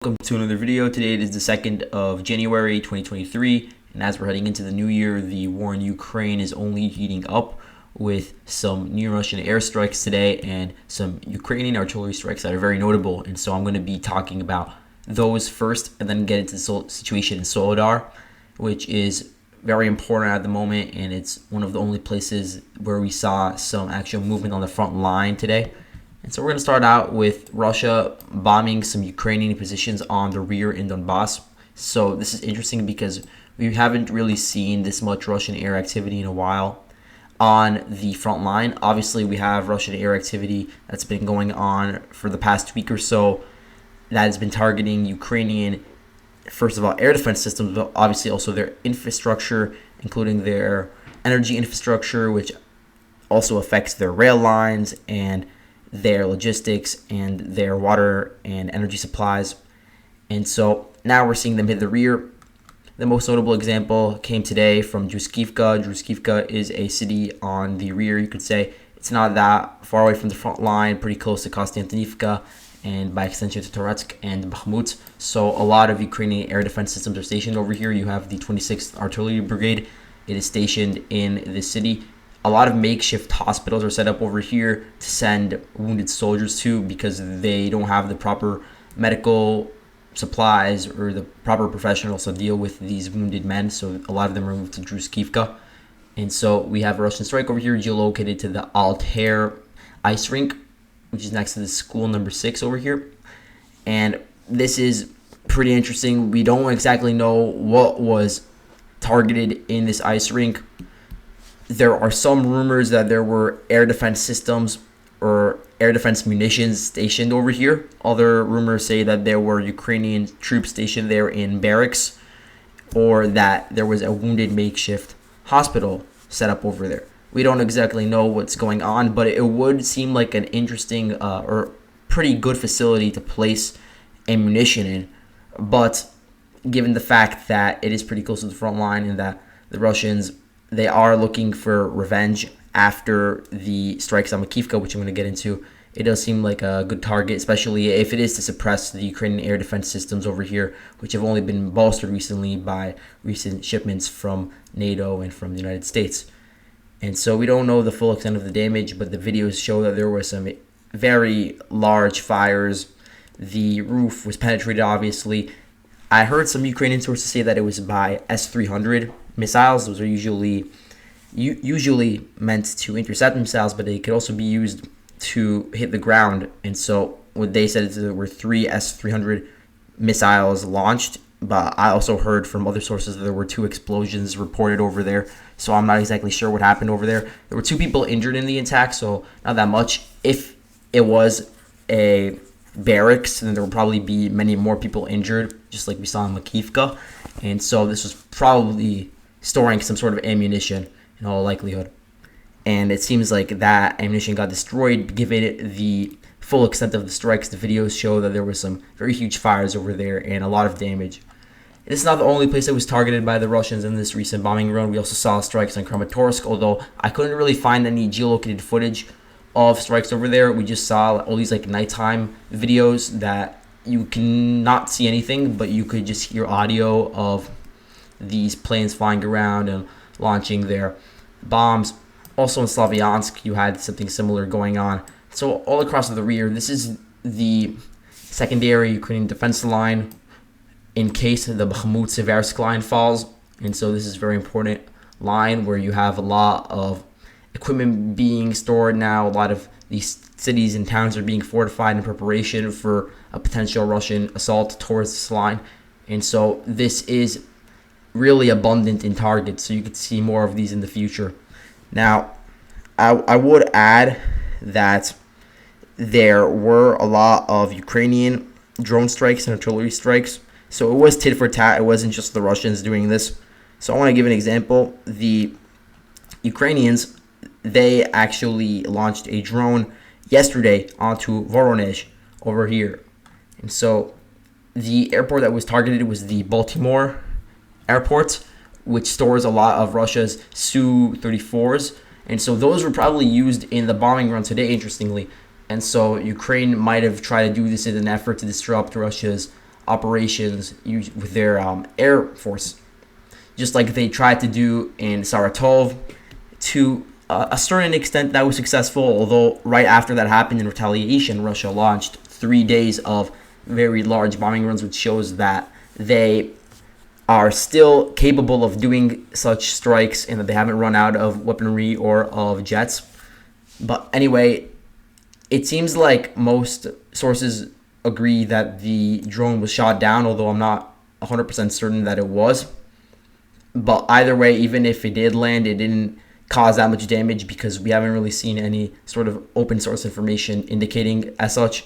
Welcome to another video. Today it is the 2nd of January 2023, and as we're heading into the new year, the war in Ukraine is only heating up with some new Russian airstrikes today and some Ukrainian artillery strikes that are very notable. And so I'm going to be talking about those first and then get into the situation in Soledar, which is very important at the moment, and it's one of the only places where we saw some actual movement on the front line today. And so we're going to start out with Russia bombing some Ukrainian positions on the rear in Donbass. So this is interesting because we haven't really seen this much Russian air activity in a while on the front line. Obviously, we have Russian air activity that's been going on for the past week or so that has been targeting Ukrainian, first of all, air defense systems, but obviously also their infrastructure, including their energy infrastructure, which also affects their rail lines and their logistics and their water and energy supplies. And so now we're seeing them hit the rear. The most notable example came today from Druskivka. Druskivka is a city on the rear, you could say. It's not that far away from the front line, pretty close to Konstantinivka and by extension to Toretsk and Bakhmut. So a lot of Ukrainian air defense systems are stationed over here. You have the 26th Artillery Brigade. It is stationed in this city. A lot of makeshift hospitals are set up over here to send wounded soldiers to because they don't have the proper medical supplies or the proper professionals to deal with these wounded men. So a lot of them are moved to Druskivka. And so we have a Russian strike over here geolocated to the Altair ice rink, which is next to the school number 6 over here. And this is pretty interesting. We don't exactly know what was targeted in this ice rink. There are some rumors that there were air defense systems or air defense munitions stationed over here. Other rumors say that there were Ukrainian troops stationed there in barracks, or that there was a wounded makeshift hospital set up over there. We don't exactly know what's going on, but it would seem like an interesting or pretty good facility to place ammunition in. But given the fact that it is pretty close to the front line and that the Russians, they are looking for revenge after the strikes on Makivka, which I'm going to get into, it does seem like a good target, especially if it is to suppress the Ukrainian air defense systems over here, which have only been bolstered recently by recent shipments from NATO and from the United States. And so we don't know the full extent of the damage, but the videos show that there were some very large fires. The roof was penetrated, obviously. I heard some Ukrainian sources say that it was by S-300 missiles. Those are usually meant to intercept missiles, but they could also be used to hit the ground. And so what they said is there were 3 S-300 missiles launched, but I also heard from other sources that there were 2 explosions reported over there. So I'm not exactly sure what happened over there. There were 2 people injured in the attack, so not that much. If it was a barracks, then there will probably be many more people injured, just like we saw in Makivka. And so this was probably storing some sort of ammunition in all likelihood. And it seems like that ammunition got destroyed. Given it the full extent of the strikes, the videos show that there was some very huge fires over there and a lot of damage. It's not the only place that was targeted by the Russians in this recent bombing run. We also saw strikes on Kramatorsk, although I couldn't really find any geolocated footage of strikes over there. We just saw all these like nighttime videos that you cannot see anything, but you could just hear audio of these planes flying around and launching their bombs. Also in Slavyansk, you had something similar going on. So all across the rear, this is the secondary Ukrainian defense line in case the Bakhmut-Seversk line falls. And so this is a very important line where you have a lot of equipment being stored now. A lot of these cities and towns are being fortified in preparation for a potential Russian assault towards this line. And so this is really abundant in targets, so you could see more of these in the future. Now, I would add that there were a lot of Ukrainian drone strikes and artillery strikes. So it was tit for tat. It wasn't just the Russians doing this. So I want to give an example. The Ukrainians, they actually launched a drone yesterday onto Voronezh over here. And so the airport that was targeted was the Baltimore airport, which stores a lot of Russia's Su-34s. And so those were probably used in the bombing run today, interestingly. And so Ukraine might have tried to do this in an effort to disrupt Russia's operations with their air force, just like they tried to do in Saratov. To a certain extent, that was successful, although right after that happened in retaliation, Russia launched 3 days of very large bombing runs, which shows that they are still capable of doing such strikes and that they haven't run out of weaponry or of jets. But anyway, it seems like most sources agree that the drone was shot down, although I'm not 100% certain that it was. But either way, even if it did land, it didn't cause that much damage because we haven't really seen any sort of open source information indicating as such.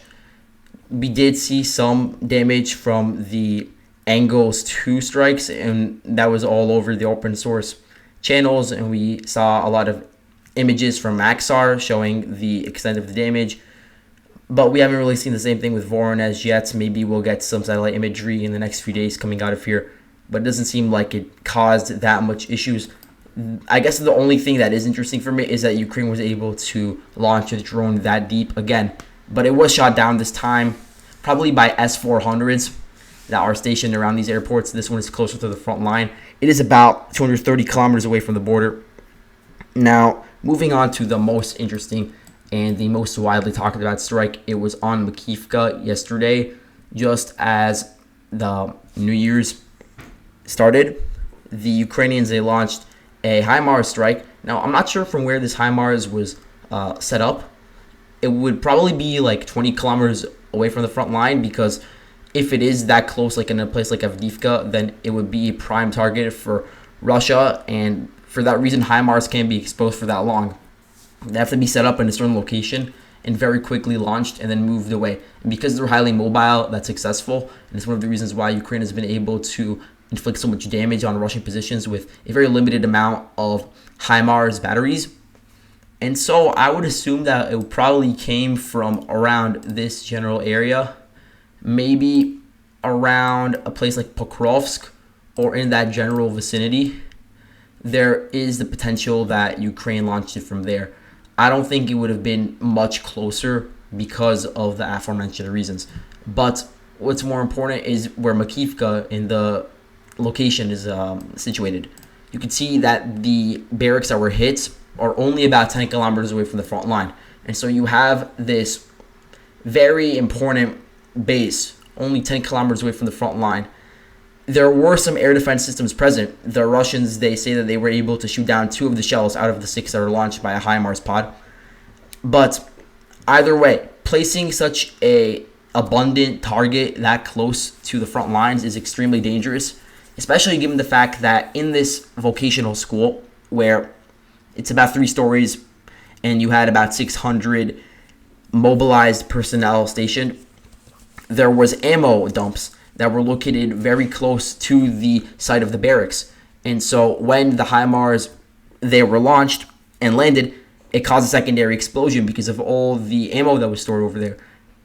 We did see some damage from the Angles 2 strikes, and that was all over the open source channels, and we saw a lot of images from Maxar showing the extent of the damage. But we haven't really seen the same thing with Voronezh yet. Maybe we'll get some satellite imagery in the next few days coming out of here, but it doesn't seem like it caused that much issues. I guess the only thing that is interesting for me is that Ukraine was able to launch a drone that deep again, but it was shot down this time, probably by S-400s that are stationed around these airports. This one is closer to the front line. It is about 230 kilometers away from the border. Now, moving on to the most interesting and the most widely talked about strike, it was on Makivka yesterday, just as the New Year's started. The Ukrainians, they launched a HIMARS strike. Now, I'm not sure from where this HIMARS was set up. It would probably be like 20 kilometers away from the front line, because if it is that close, like in a place like Avdiivka, then it would be a prime target for Russia, and for that reason, HIMARS can't be exposed for that long. They have to be set up in a certain location and very quickly launched and then moved away. And because they're highly mobile, that's successful, and it's one of the reasons why Ukraine has been able to inflict so much damage on Russian positions with a very limited amount of HIMARS batteries. And so I would assume that it probably came from around this general area, maybe around a place like Pokrovsk or in that general vicinity. There is the potential that Ukraine launched it from there. I don't think it would have been much closer because of the aforementioned reasons. But what's more important is where Makivka in the location is situated. You can see that the barracks that were hit are only about 10 kilometers away from the front line. And so you have this very important base only 10 kilometers away from the front line. There were some air defense systems present. The Russians, they say that they were able to shoot down 2 of the shells out of the 6 that were launched by a HIMARS pod. But either way, placing such a abundant target that close to the front lines is extremely dangerous, especially given the fact that in this vocational school, where it's about 3 stories and you had about 600 mobilized personnel stationed, there was ammo dumps that were located very close to the site of the barracks. And so when the HIMARS, they were launched and landed, it caused a secondary explosion because of all the ammo that was stored over there.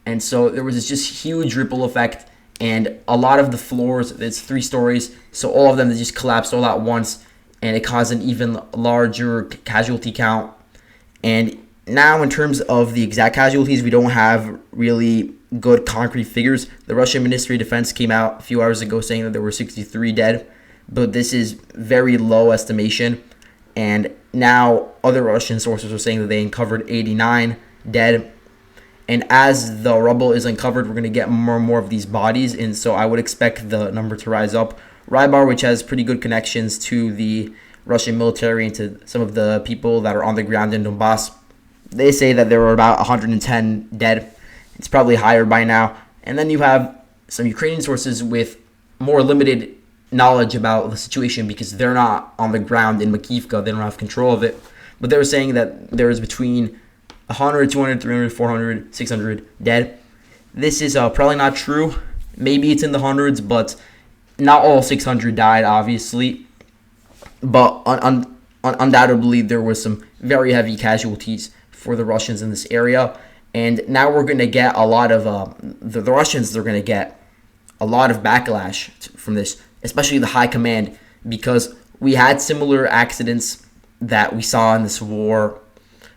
And so there was this just huge ripple effect, and a lot of the floors, it's 3 stories, so all of them, they just collapsed all at once, and it caused an even larger casualty count. And now in terms of the exact casualties, we don't have really good concrete figures. The Russian Ministry of Defense came out a few hours ago saying that there were 63 dead, but this is very low estimation. And now other Russian sources are saying that they uncovered 89 dead. And as the rubble is uncovered, we're going to get more and more of these bodies, and so I would expect the number to rise up. Rybar, which has pretty good connections to the Russian military and to some of the people that are on the ground in Donbass, they say that there were about 110 dead. It's probably higher by now. And then you have some Ukrainian sources with more limited knowledge about the situation because they're not on the ground in Makivka. They don't have control of it. But they were saying that there is between 100, 200, 300, 400, 600 dead. This is probably not true. Maybe it's in the hundreds, but not all 600 died, obviously. But undoubtedly, there was some very heavy casualties for the Russians in this area. And now we're going to get a lot of, the Russians, they're going to get a lot of backlash from this, especially the high command, because we had similar accidents that we saw in this war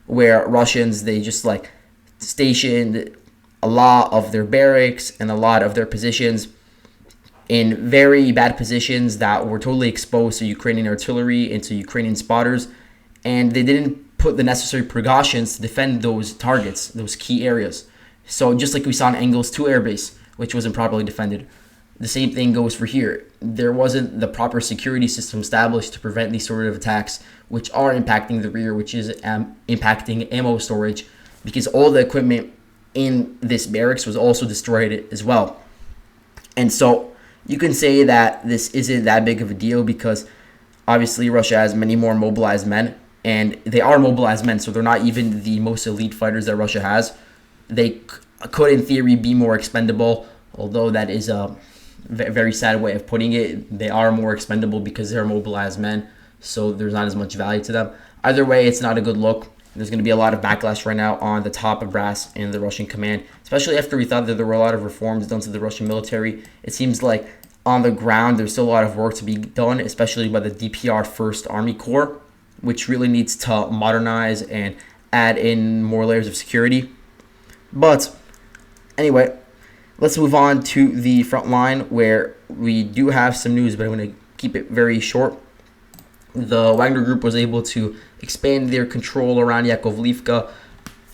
where Russians, they just stationed a lot of their barracks and a lot of their positions in very bad positions that were totally exposed to Ukrainian artillery and to Ukrainian spotters, and they didn't put the necessary precautions to defend those targets, those key areas. So just like we saw in Engels 2 Air Base, which wasn't properly defended, the same thing goes for here. There wasn't the proper security system established to prevent these sort of attacks, which are impacting the rear, which is impacting ammo storage, because all the equipment in this barracks was also destroyed as well. And so you can say that this isn't that big of a deal because obviously Russia has many more mobilized men, and they are mobilized men, so they're not even the most elite fighters that Russia has. They could, in theory, be more expendable, although that is a very sad way of putting it. They are more expendable because they're mobilized men, so there's not as much value to them. Either way, it's not a good look. There's going to be a lot of backlash right now on the top of brass in the Russian command, especially after we thought that there were a lot of reforms done to the Russian military. It seems like on the ground, there's still a lot of work to be done, especially by the DPR 1st Army Corps, which really needs to modernize and add in more layers of security. But anyway, let's move on to the front line, where we do have some news, but I'm going to keep it very short. The Wagner Group was able to expand their control around Yakovlivka.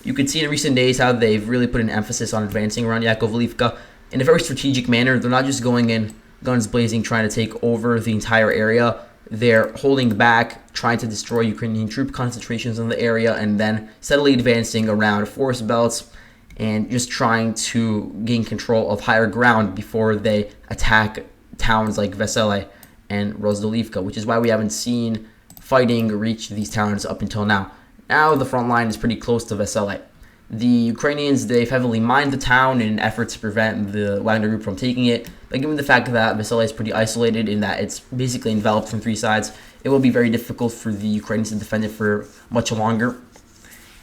You can see in recent days how they've really put an emphasis on advancing around Yakovlivka in a very strategic manner. They're not just going in guns blazing trying to take over the entire area. They're holding back, trying to destroy Ukrainian troop concentrations in the area, and then steadily advancing around forest belts and just trying to gain control of higher ground before they attack towns like Vesele and Rozdolivka, which is why we haven't seen fighting reach these towns up until now. Now the front line is pretty close to Vesele. The Ukrainians, they've heavily mined the town in an effort to prevent the Wagner Group from taking it, but given the fact that Vesele is pretty isolated in that it's basically enveloped from 3 sides, it will be very difficult for the Ukrainians to defend it for much longer.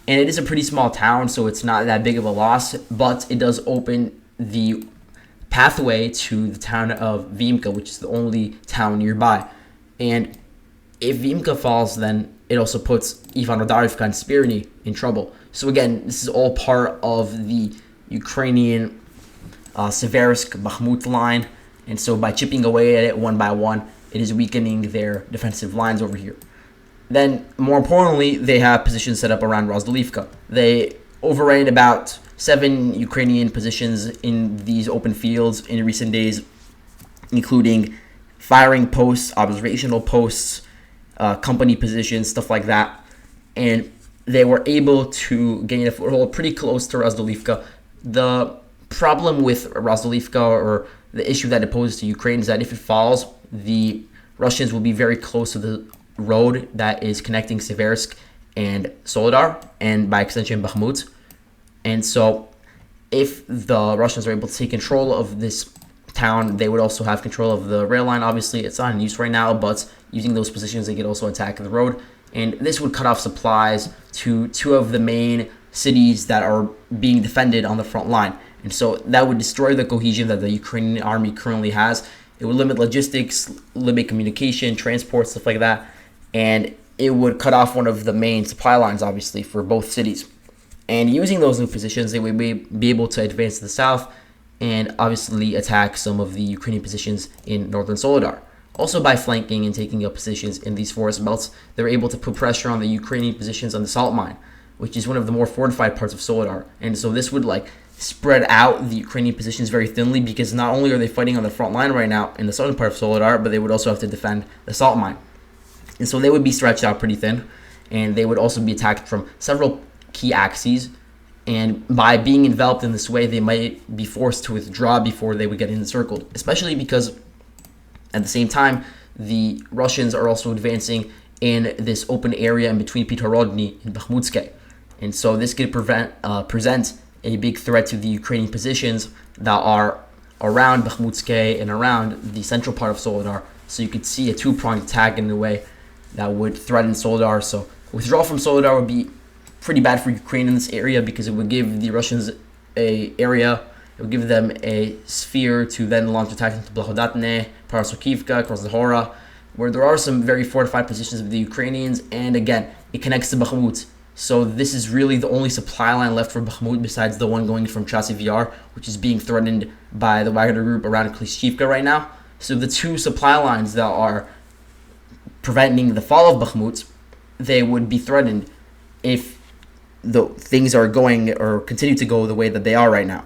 And it is a pretty small town, so it's not that big of a loss, but it does open the pathway to the town of Vimka, which is the only town nearby. And if Vimka falls, then it also puts Ivano-Darivka and Spirny in trouble. So again, this is all part of the Ukrainian Seversk-Bakhmut line. And so by chipping away at it one by one, it is weakening their defensive lines over here. Then, more importantly, they have positions set up around Rozdolivka. They overran about 7 Ukrainian positions in these open fields in recent days, including firing posts, observational posts, company positions, stuff like that. And they were able to gain a foothold pretty close to Rozdolivka. The problem with Rozdolivka, or the issue that it poses to Ukraine, is that if it falls, the Russians will be very close to the road that is connecting Seversk and Soledar, and by extension Bakhmut. And so if the Russians are able to take control of this town, they would also have control of the rail line. Obviously, it's not in use right now, but using those positions, they could also attack the road. And this would cut off supplies to 2 of the main cities that are being defended on the front line. And so that would destroy the cohesion that the Ukrainian army currently has. It would limit logistics, limit communication, transport, stuff like that. And it would cut off one of the main supply lines, obviously, for both cities. And using those new positions, they would be able to advance to the south and obviously attack some of the Ukrainian positions in northern Soledar. Also, by flanking and taking up positions in these forest belts, they were able to put pressure on the Ukrainian positions on the salt mine, which is one of the more fortified parts of Soledar. And so this would spread out the Ukrainian positions very thinly, because not only are they fighting on the front line right now in the southern part of Soledar, but they would also have to defend the salt mine. And so they would be stretched out pretty thin, and they would also be attacked from several key axes. And by being enveloped in this way, they might be forced to withdraw before they would get encircled, especially because at the same time, the Russians are also advancing in this open area in between Pitorodny and Bakhmutske. And so this could present a big threat to the Ukrainian positions that are around Bakhmutske and around the central part of Soledar. So you could see a 2-pronged attack in a way that would threaten Soledar. So withdrawal from Soledar would be pretty bad for Ukraine in this area, because it would give the Russians it would give them a sphere to then launch attacks into Blahodatne, Parasokivka, Krasnohora, where there are some very fortified positions of the Ukrainians, and again, it connects to Bakhmut. So this is really the only supply line left for Bakhmut besides the one going from Chasiv Yar, which is being threatened by the Wagner Group around Klishchivka right now. So the two supply lines that are preventing the fall of Bakhmut, they would be threatened if the things are going or continue to go the way that they are right now.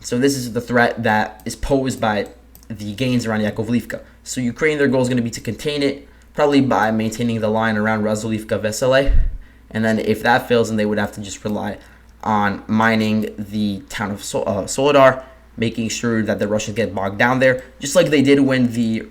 So this is the threat that is posed by the gains around Yakovlivka. So Ukraine, their goal is going to be to contain it, probably by maintaining the line around Razulivka, Vesele. And then if that fails, then they would have to just rely on mining the town of Soledar, making sure that the Russians get bogged down there, just like they did when the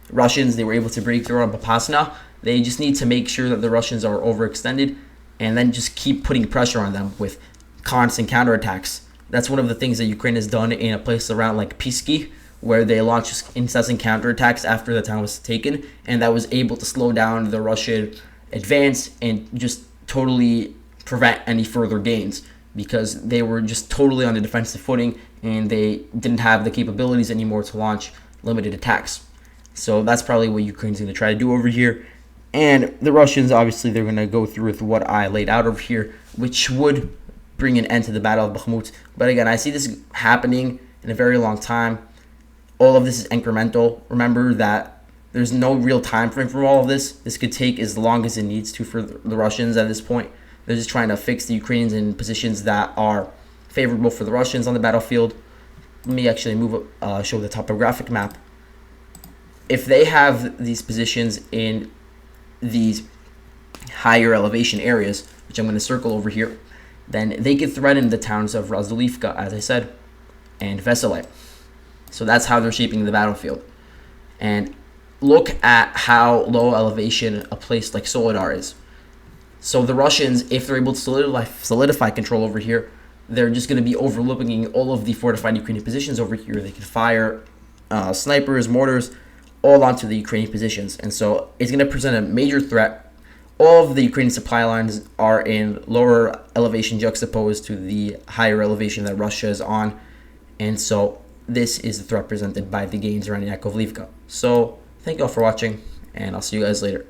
Russians, they were able to break through on Popasna. They just need to make sure that the Russians are overextended and then just keep putting pressure on them with constant counterattacks. That's one of the things that Ukraine has done in a place around like Pisky, where they launched incessant counterattacks after the town was taken, and that was able to slow down the Russian advance and just totally prevent any further gains, because they were just totally on the defensive footing and they didn't have the capabilities anymore to launch limited attacks. So that's probably what Ukraine's going to try to do over here. And the Russians, obviously, they're going to go through with what I laid out over here, which would bring an end to the Battle of Bakhmut. But again, I see this happening in a very long time. All of this is incremental. Remember that there's no real time frame for all of this. This could take as long as it needs to for the Russians at this point. They're just trying to fix the Ukrainians in positions that are favorable for the Russians on the battlefield. Let me actually show the topographic map. If they have these positions in these higher elevation areas, which I'm going to circle over here, then they could threaten the towns of Razulivka, as I said, and Vesele. So that's how they're shaping the battlefield. And look at how low elevation a place like Soledar is. So the Russians, if they're able to solidify control over here, they're just going to be overlooking all of the fortified Ukrainian positions over here. They can fire snipers, mortars, all onto the Ukrainian positions. And so it's going to present a major threat. All of the Ukrainian supply lines are in lower elevation juxtaposed to the higher elevation that Russia is on. And so this is the threat presented by the gains around Yakovlivka. So thank you all for watching, and I'll see you guys later.